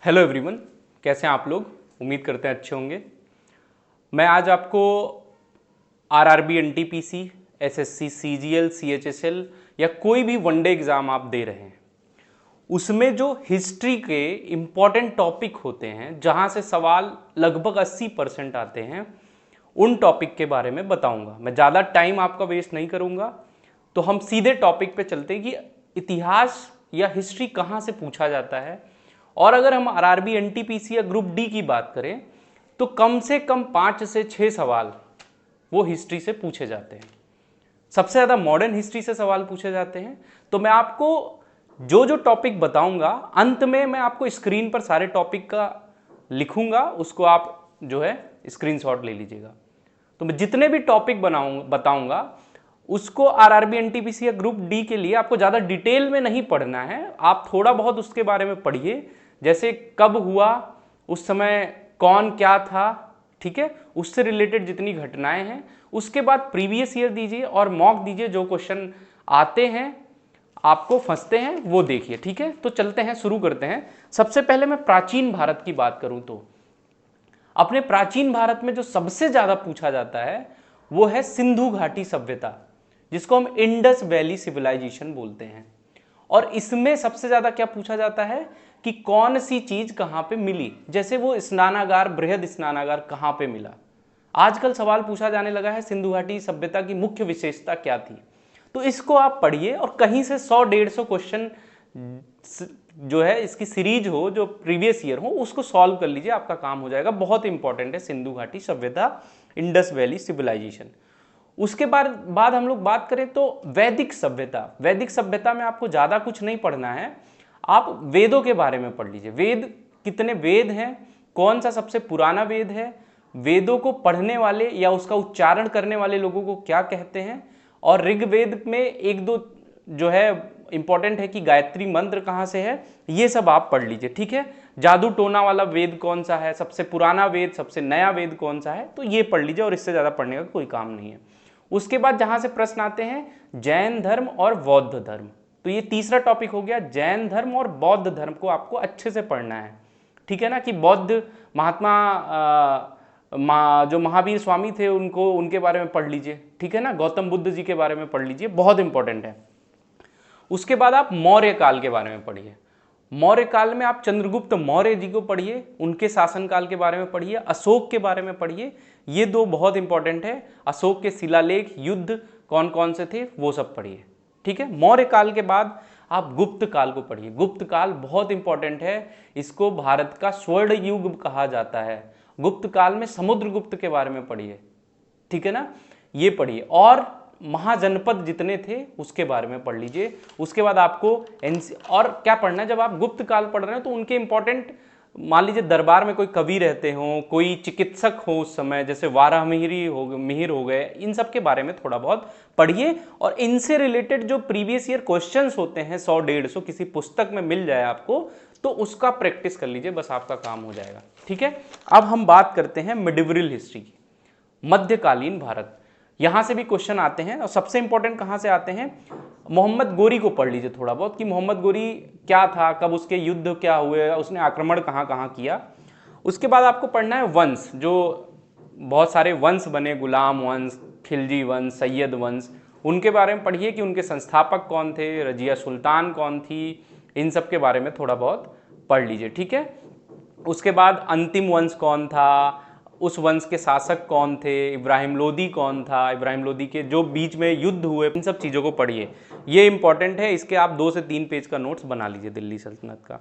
Hello everyone, कैसे हैं आप लोग। उम्मीद करते हैं अच्छे होंगे। मैं आज आपको RRB, NTPC, SSC, CGL, CHSL या कोई भी वनडे एग्ज़ाम आप दे रहे हैं उसमें जो हिस्ट्री के इम्पॉर्टेंट टॉपिक होते हैं जहां से सवाल लगभग 80% आते हैं उन टॉपिक के बारे में बताऊंगा। मैं ज़्यादा टाइम आपका वेस्ट नहीं करूंगा, तो हम सीधे टॉपिक पे चलते हैं कि इतिहास या हिस्ट्री कहाँ से पूछा जाता है। और अगर हम आरआरबी, एनटीपीसी या ग्रुप डी की बात करें तो कम से कम 5 से 6 सवाल वो हिस्ट्री से पूछे जाते हैं। सबसे ज़्यादा मॉडर्न हिस्ट्री से सवाल पूछे जाते हैं। तो मैं आपको जो जो टॉपिक बताऊंगा अंत में मैं आपको स्क्रीन पर सारे टॉपिक का लिखूंगा, उसको आप जो है स्क्रीनशॉट ले लीजिएगा। तो मैं जितने भी टॉपिक बताऊंगा उसको आरआरबी, एनटीपीसी या ग्रुप डी के लिए आपको ज़्यादा डिटेल में नहीं पढ़ना है, आप थोड़ा बहुत उसके बारे में पढ़िए। जैसे कब हुआ, उस समय कौन क्या था, ठीक है, उससे रिलेटेड जितनी घटनाएं हैं। उसके बाद प्रीवियस ईयर दीजिए और मॉक दीजिए, जो क्वेश्चन आते हैं आपको फंसते हैं वो देखिए, ठीक है। तो चलते हैं, शुरू करते हैं। सबसे पहले मैं प्राचीन भारत की बात करूं तो अपने प्राचीन भारत में जो सबसे ज्यादा पूछा जाता है वो है सिंधु घाटी सभ्यता, जिसको हम इंडस वैली सिविलाइजेशन बोलते हैं। और इसमें सबसे ज्यादा क्या पूछा जाता है कि कौन सी चीज कहां पे मिली, जैसे वो स्नानागार, बृहद स्नानागार कहां पे मिला। आजकल सवाल पूछा जाने लगा है सिंधु घाटी सभ्यता की मुख्य विशेषता क्या थी। तो इसको आप पढ़िए और कहीं से 100-150 क्वेश्चन जो है इसकी सीरीज हो, जो प्रीवियस ईयर हो, उसको सॉल्व कर लीजिए, आपका काम हो जाएगा। बहुत इंपॉर्टेंट है सिंधु घाटी सभ्यता, इंडस वैली सिविलाइजेशन। उसके बाद हम लोग बात करें तो वैदिक सभ्यता। वैदिक सभ्यता में आपको ज्यादा कुछ नहीं पढ़ना है, आप वेदों के बारे में पढ़ लीजिए। वेद, कितने वेद हैं, कौन सा सबसे पुराना वेद है, वेदों को पढ़ने वाले या उसका उच्चारण करने वाले लोगों को क्या कहते हैं, और ऋग्वेद में एक दो जो है इंपॉर्टेंट है कि गायत्री मंत्र कहाँ से है, ये सब आप पढ़ लीजिए, ठीक है। जादू टोना वाला वेद कौन सा है, सबसे पुराना वेद, सबसे नया वेद कौन सा है, तो ये पढ़ लीजिए और इससे ज़्यादा पढ़ने का कोई काम नहीं है। उसके बाद जहाँ से प्रश्न आते हैं जैन धर्म और बौद्ध धर्म, तो ये तीसरा टॉपिक हो गया। जैन धर्म और बौद्ध धर्म को आपको अच्छे से पढ़ना है, ठीक है ना, कि बौद्ध महात्मा जो महावीर स्वामी थे उनको, उनके बारे में पढ़ लीजिए, ठीक है ना। गौतम बुद्ध जी के बारे में पढ़ लीजिए, बहुत इंपॉर्टेंट है। उसके बाद आप मौर्य काल के बारे में पढ़िए। मौर्य काल में आप चंद्रगुप्त मौर्य जी को पढ़िए, उनके शासनकाल के बारे में पढ़िए, अशोक के बारे में पढ़िए, ये दो बहुत इंपॉर्टेंट है। अशोक के शिलालेख, युद्ध कौन कौन से थे, वो सब पढ़िए, ठीक है। मौर्य काल के बाद आप गुप्त काल को पढ़िए। गुप्त काल बहुत इंपॉर्टेंट है, इसको भारत का स्वर्ण युग कहा जाता है। गुप्त काल में समुद्रगुप्त के बारे में पढ़िए, ठीक है ना, ये पढ़िए। और महाजनपद जितने थे उसके बारे में पढ़ लीजिए। उसके बाद आपको और क्या पढ़ना है, जब आप गुप्त काल पढ़ रहे हैं तो उनके इंपॉर्टेंट, मान लीजिए दरबार में कोई कवि रहते हों, कोई चिकित्सक हो उस समय, जैसे मिहिर हो गए, इन सब के बारे में थोड़ा बहुत पढ़िए। और इनसे रिलेटेड जो प्रीवियस ईयर क्वेश्चंस होते हैं 100-150 किसी पुस्तक में मिल जाए आपको, तो उसका प्रैक्टिस कर लीजिए, बस आपका काम हो जाएगा, ठीक है। अब हम बात करते हैं मिडिवल हिस्ट्री की, मध्यकालीन भारत। यहां से भी क्वेश्चन आते हैं और सबसे इंपॉर्टेंट कहां से आते हैं, मोहम्मद गोरी को पढ़ लीजिए थोड़ा बहुत, कि मोहम्मद गोरी क्या था, कब उसके युद्ध क्या हुए, उसने आक्रमण कहां कहां किया। उसके बाद आपको पढ़ना है वंश, जो बहुत सारे वंश बने, गुलाम वंश, खिलजी वंश, सैयद वंश, उनके बारे में पढ़िए कि उनके संस्थापक कौन थे, रजिया सुल्तान कौन थी, इन सब के बारे में थोड़ा बहुत पढ़ लीजिए, ठीक है। उसके बाद अंतिम वंश कौन था, उस वंश के शासक कौन थे, इब्राहिम लोदी कौन था, इब्राहिम लोदी के जो बीच में युद्ध हुए, इन सब चीज़ों को पढ़िए, ये इंपॉर्टेंट है। इसके आप 2 से 3 पेज का नोट्स बना लीजिए दिल्ली सल्तनत का।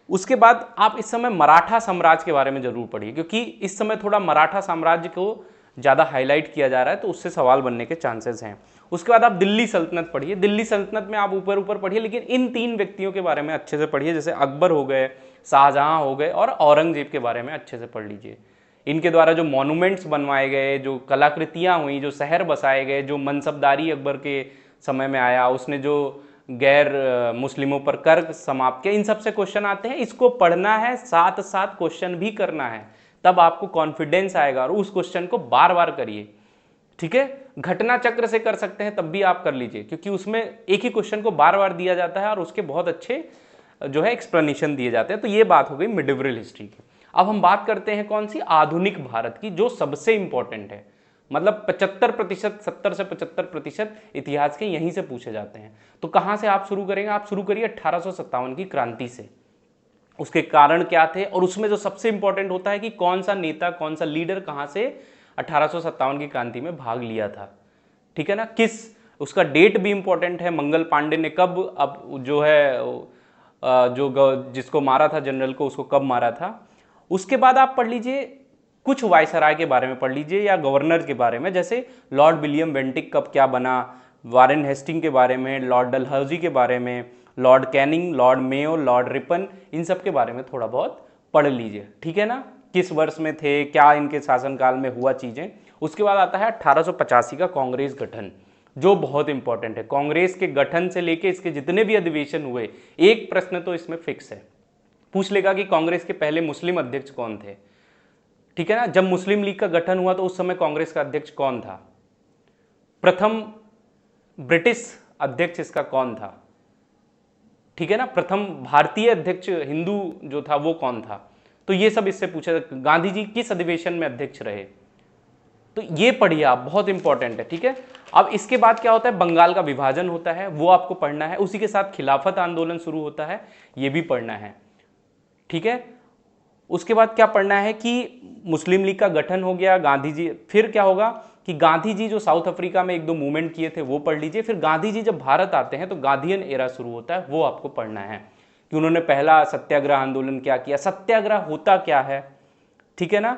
उसके बाद आप इस समय मराठा साम्राज्य के बारे में जरूर पढ़िए, क्योंकि इस समय थोड़ा मराठा साम्राज्य को ज़्यादा हाईलाइट किया जा रहा है, तो उससे सवाल बनने के चांसेस हैं। उसके बाद आप दिल्ली सल्तनत पढ़िए। दिल्ली सल्तनत में आप ऊपर ऊपर पढ़िए, लेकिन इन 3 व्यक्तियों के बारे में अच्छे से पढ़िए, जैसे अकबर हो गए, शाहजहां हो गए, और औरंगजेब के बारे में अच्छे से पढ़ लीजिए। इनके द्वारा जो मॉन्यूमेंट्स बनवाए गए, जो कलाकृतियाँ हुई, जो शहर बसाए गए, जो मनसबदारी अकबर के समय में आया, उसने जो गैर मुस्लिमों पर कर समाप्त किया, इन सब से क्वेश्चन आते हैं। इसको पढ़ना है, साथ साथ क्वेश्चन भी करना है, तब आपको कॉन्फिडेंस आएगा। और उस क्वेश्चन को बार बार करिए, ठीक है। घटना चक्र से कर सकते हैं तब भी आप कर लीजिए, क्योंकि उसमें एक ही क्वेश्चन को बार बार दिया जाता है और उसके बहुत अच्छे जो है एक्सप्लेनेशन दिए जाते हैं। तो ये बात हो गई मिडिवल हिस्ट्री की। अब हम बात करते हैं कौन सी, आधुनिक भारत की, जो सबसे इंपॉर्टेंट है। मतलब 75%, 70 से 75% इतिहास के यहीं से पूछे जाते हैं। तो कहां से आप शुरू करेंगे? आप शुरू करिए 1857 की क्रांति से। उसके कारण क्या थे, और उसमें जो सबसे इंपॉर्टेंट होता है कि कौन सा नेता, कौन सा लीडर कहां से 1857 की क्रांति में भाग लिया था। ठीक है ना, किस, उसका डेट भी इंपॉर्टेंट है। मंगल पांडे ने कब, अब जो है जिसको मारा था जनरल को, उसको कब मारा था। उसके बाद आप पढ़ लीजिए कुछ वायसराय के बारे में पढ़ लीजिए, या गवर्नर के बारे में, जैसे लॉर्ड विलियम बेंटिक कब क्या बना, वारेन हेस्टिंग के बारे में, लॉर्ड डलहौजी के बारे में, Lord Canning, Lord Mayo, Lord Ripon, इन सब के बारे में थोड़ा बहुत पढ़ लीजिए। ठीक है ना, किस वर्ष में थे, क्या इनके शासनकाल में हुआ चीजें। उसके बाद आता है 1885 का कांग्रेस गठन, जो बहुत इंपॉर्टेंट है। कांग्रेस के गठन से लेके इसके जितने भी अधिवेशन हुए, एक प्रश्न तो इसमें फिक्स है, पूछ लेगा कि कांग्रेस के पहले मुस्लिम अध्यक्ष कौन थे। ठीक है ना, जब मुस्लिम लीग का गठन हुआ तो उस समय कांग्रेस का अध्यक्ष कौन था, प्रथम ब्रिटिश अध्यक्ष इसका कौन था। ठीक है ना, प्रथम भारतीय अध्यक्ष हिंदू जो था वो कौन था। तो ये सब इससे पूछा। गांधी जी किस अधिवेशन में अध्यक्ष रहे, तो ये पढ़िए आप, बहुत इंपॉर्टेंट है। ठीक है, अब इसके बाद क्या होता है, बंगाल का विभाजन होता है, वो आपको पढ़ना है। उसी के साथ खिलाफत आंदोलन शुरू होता है, ये भी पढ़ना है। ठीक है, उसके बाद क्या पढ़ना है कि मुस्लिम लीग का गठन हो गया, गांधी जी, फिर क्या होगा कि गांधी जी जो साउथ अफ्रीका में एक दो मूवमेंट किए थे वो पढ़ लीजिए। फिर गांधी जी जब भारत आते हैं तो गांधीयन एरा शुरू होता है, वो आपको पढ़ना है कि उन्होंने पहला सत्याग्रह आंदोलन क्या किया, सत्याग्रह होता क्या है। ठीक है ना,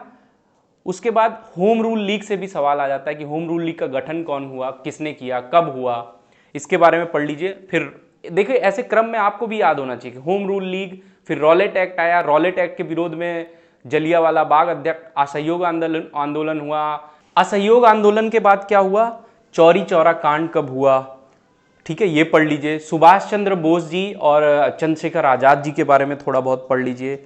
उसके बाद होम रूल लीग से भी सवाल आ जाता है कि होम रूल लीग का गठन कौन हुआ, किसने किया, कब हुआ, इसके बारे में पढ़ लीजिए। फिर देखिए ऐसे क्रम में आपको भी याद होना चाहिए कि होम रूल लीग, फिर रॉलेट एक्ट आया, रॉलेट एक्ट के विरोध में जलियांवाला बाग अध्यक्ष असहयोग आंदोलन हुआ। असहयोग आंदोलन के बाद क्या हुआ, चौरी चौरा कांड कब हुआ। ठीक है, ये पढ़ लीजिए। सुभाष चंद्र बोस जी और चंद्रशेखर आजाद जी के बारे में थोड़ा बहुत पढ़ लीजिए।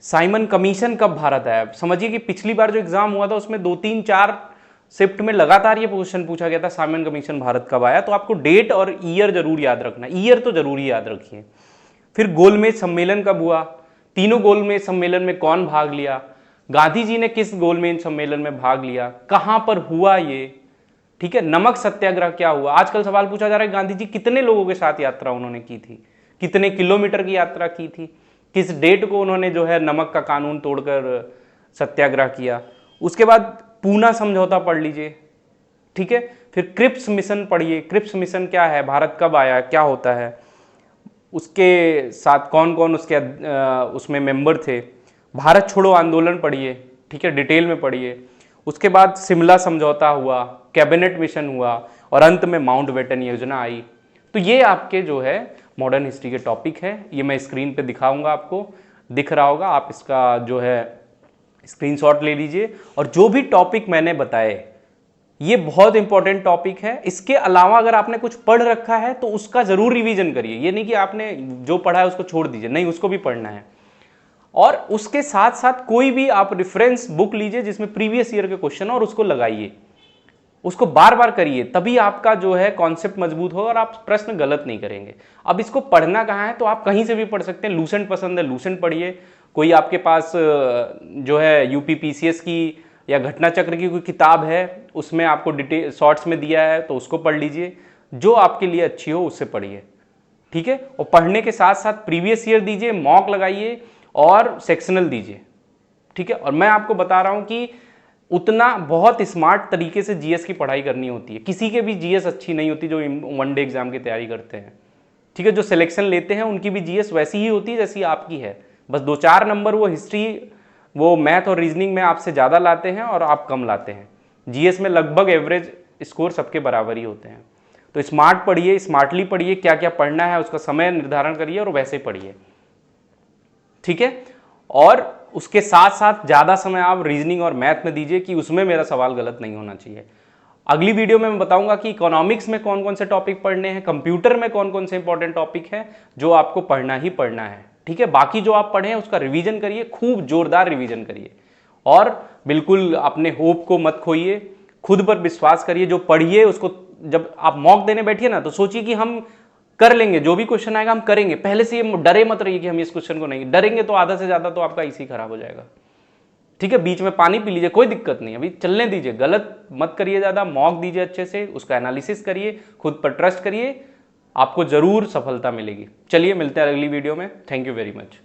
साइमन कमीशन कब भारत आया, समझिए कि पिछली बार जो एग्जाम हुआ था उसमें 2-3-4 शिफ्ट में लगातार ये क्वेश्चन पूछा गया था, साइमन कमीशन भारत कब आया। तो आपको डेट और ईयर जरूर याद रखना, ईयर तो जरूर ही याद रखिए। फिर गोलमेज सम्मेलन कब हुआ, तीनों गोलमेज सम्मेलन में कौन भाग लिया, गांधी जी ने किस गोलमेज सम्मेलन में भाग लिया, कहां पर हुआ ये। ठीक है, नमक सत्याग्रह क्या हुआ। आजकल सवाल पूछा जा रहा है गांधी जी कितने लोगों के साथ यात्रा उन्होंने की थी, कितने किलोमीटर की यात्रा की थी, किस डेट को उन्होंने जो है नमक का कानून तोड़कर सत्याग्रह किया। उसके बाद पूना समझौता पढ़ लीजिए। ठीक है, फिर क्रिप्स मिशन पढ़िए, क्रिप्स मिशन क्या है, भारत कब आया, क्या होता है, उसके साथ कौन कौन उसके उसमें मेंबर थे। भारत छोड़ो आंदोलन पढ़िए, ठीक है, डिटेल में पढ़िए। उसके बाद शिमला समझौता हुआ, कैबिनेट मिशन हुआ, और अंत में माउंटबेटन योजना आई। तो ये आपके जो है मॉडर्न हिस्ट्री के टॉपिक है। ये मैं स्क्रीन पे दिखाऊंगा, आपको दिख रहा होगा, आप इसका जो है स्क्रीनशॉट ले लीजिए। और जो भी टॉपिक मैंने बताए ये बहुत इंपॉर्टेंट टॉपिक है। इसके अलावा अगर आपने कुछ पढ़ रखा है तो उसका जरूर रिवीजन करिए। ये नहीं कि आपने जो पढ़ा है उसको छोड़ दीजिए, नहीं, उसको भी पढ़ना है। और उसके साथ साथ कोई भी आप रेफरेंस बुक लीजिए जिसमें प्रीवियस ईयर के क्वेश्चन और उसको लगाइए, उसको बार बार करिए, तभी आपका जो है कॉन्सेप्ट मजबूत होगा और आप प्रश्न गलत नहीं करेंगे। अब इसको पढ़ना कहाँ है, तो आप कहीं से भी पढ़ सकते हैं। लूसेंट पसंद है, लूसेंट पढ़िए। कोई आपके पास जो है यूपीपीसीएस की या घटना चक्र की कोई किताब है, उसमें आपको डिटेल शॉर्ट्स में दिया है तो उसको पढ़ लीजिए। जो आपके लिए अच्छी हो उससे पढ़िए। ठीक है, और पढ़ने के साथ साथ प्रीवियस ईयर दीजिए, मॉक लगाइए और सेक्शनल दीजिए। ठीक है, और मैं आपको बता रहा हूं कि उतना बहुत स्मार्ट तरीके से जीएस की पढ़ाई करनी होती है। किसी के भी जीएस अच्छी नहीं होती जो वनडे एग्जाम की तैयारी करते हैं। ठीक है, जो सिलेक्शन लेते हैं उनकी भी जीएस वैसी ही होती है जैसी आपकी है, बस 2-4 नंबर वो हिस्ट्री, वो मैथ और रीजनिंग में आपसे ज़्यादा लाते हैं और आप कम लाते हैं। जीएस में लगभग एवरेज स्कोर सबके बराबर ही होते हैं। तो स्मार्ट पढ़िए, स्मार्टली पढ़िए, क्या क्या पढ़ना है उसका समय निर्धारण करिए और वैसे पढ़िए। ठीक है, और उसके साथ साथ ज़्यादा समय आप रीजनिंग और मैथ में दीजिए कि उसमें मेरा सवाल गलत नहीं होना चाहिए। अगली वीडियो में मैं बताऊंगा कि इकोनॉमिक्स में कौन कौन से टॉपिक पढ़ने हैं, कंप्यूटर में कौन कौन से इंपॉर्टेंट टॉपिक हैं जो आपको पढ़ना ही पढ़ना है। ठीक है, बाकी जो आप पढ़े हैं उसका रिवीजन करिए, खूब जोरदार रिवीजन करिए, और बिल्कुल अपने होप को मत खोइए, खुद पर विश्वास करिए। जो पढ़िए उसको जब आप मॉक देने बैठिए ना तो सोचिए कि हम कर लेंगे, जो भी क्वेश्चन आएगा हम करेंगे। पहले से ये डरे मत रहिए कि हम इस क्वेश्चन को नहीं, डरेंगे तो आधा से ज्यादा तो आपका इसी खराब हो जाएगा। ठीक है, बीच में पानी पी लीजिए, कोई दिक्कत नहीं, अभी चलने दीजिए, गलत मत करिए, ज्यादा मॉक दीजिए, अच्छे से उसका एनालिसिस करिए, खुद पर ट्रस्ट करिए, आपको जरूर सफलता मिलेगी। चलिए मिलते हैं अगली वीडियो में। Thank you very much.